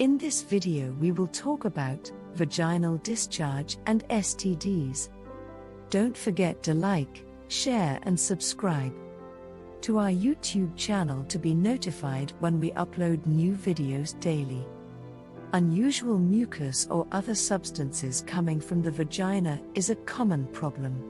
In this video we will talk about vaginal discharge and STDs. Don't forget to like, share and subscribe to our YouTube channel to be notified when we upload new videos daily. Unusual mucus or other substances coming from the vagina is a common problem.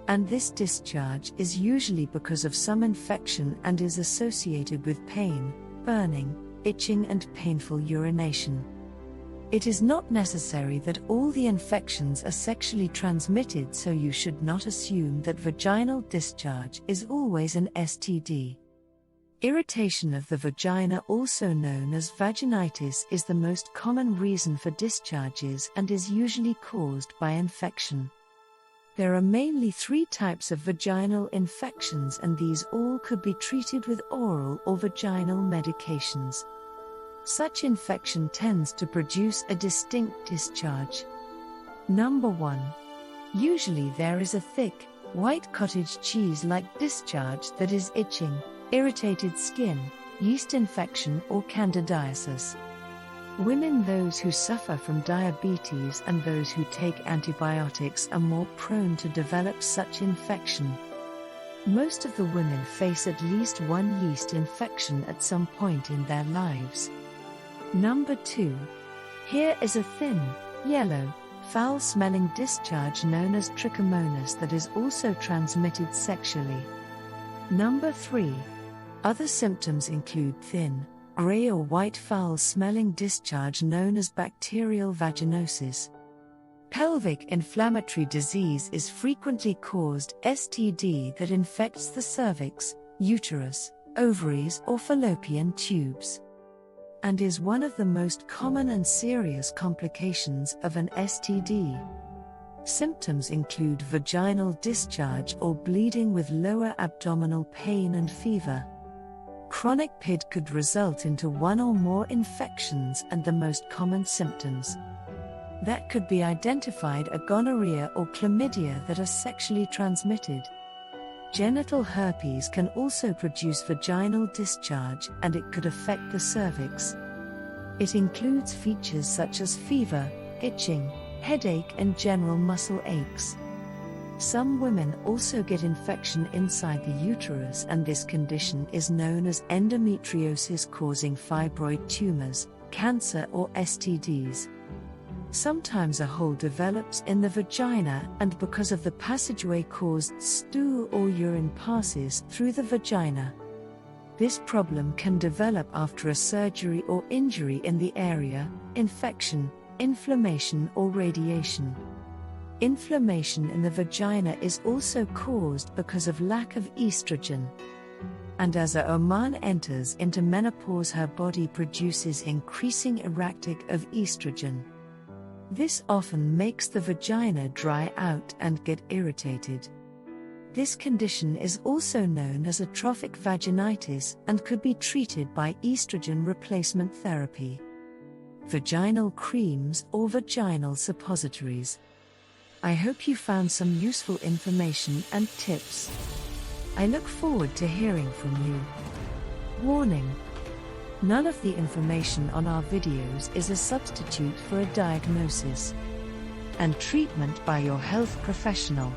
And this discharge is usually because of some infection and is associated with pain, burning, itching and painful urination. It is not necessary that all the infections are sexually transmitted, so you should not assume that vaginal discharge is always an STD. Irritation of the vagina, also known as vaginitis, is the most common reason for discharges and is usually caused by infection. There are mainly 3 types of vaginal infections, and these all could be treated with oral or vaginal medications. Such infection tends to produce a distinct discharge. Number 1. Usually there is a thick, white cottage cheese-like discharge that is itching, irritated skin, yeast infection or candidiasis. Women, those who suffer from diabetes and those who take antibiotics are more prone to develop such infection. Most of the women face at least one yeast infection at some point in their lives. Number 2. Here is a thin, yellow, foul-smelling discharge known as trichomonas that is also transmitted sexually. Number 3. Other symptoms include thin, gray or white foul-smelling discharge known as bacterial vaginosis. Pelvic inflammatory disease is frequently caused STD that infects the cervix, uterus, ovaries or fallopian tubes, and is one of the most common and serious complications of an STD. Symptoms include vaginal discharge or bleeding with lower abdominal pain and fever. Chronic PID could result into 1 or more infections, and the most common symptoms that could be identified are gonorrhea or chlamydia that are sexually transmitted. Genital herpes can also produce vaginal discharge, and it could affect the cervix. It includes features such as fever, itching, headache and general muscle aches. Some women also get infection inside the uterus, and this condition is known as endometriosis, causing fibroid tumors, cancer or STDs. Sometimes a hole develops in the vagina, and because of the passageway caused stool or urine passes through the vagina. This problem can develop after a surgery or injury in the area, infection, inflammation or radiation. Inflammation in the vagina is also caused because of lack of estrogen. And as a woman enters into menopause, her body produces increasing erratic of estrogen. This often makes the vagina dry out and get irritated. This condition is also known as atrophic vaginitis and could be treated by estrogen replacement therapy, vaginal creams or vaginal suppositories. I hope you found some useful information and tips. I look forward to hearing from you. Warning: none of the information on our videos is a substitute for a diagnosis and treatment by your health professional.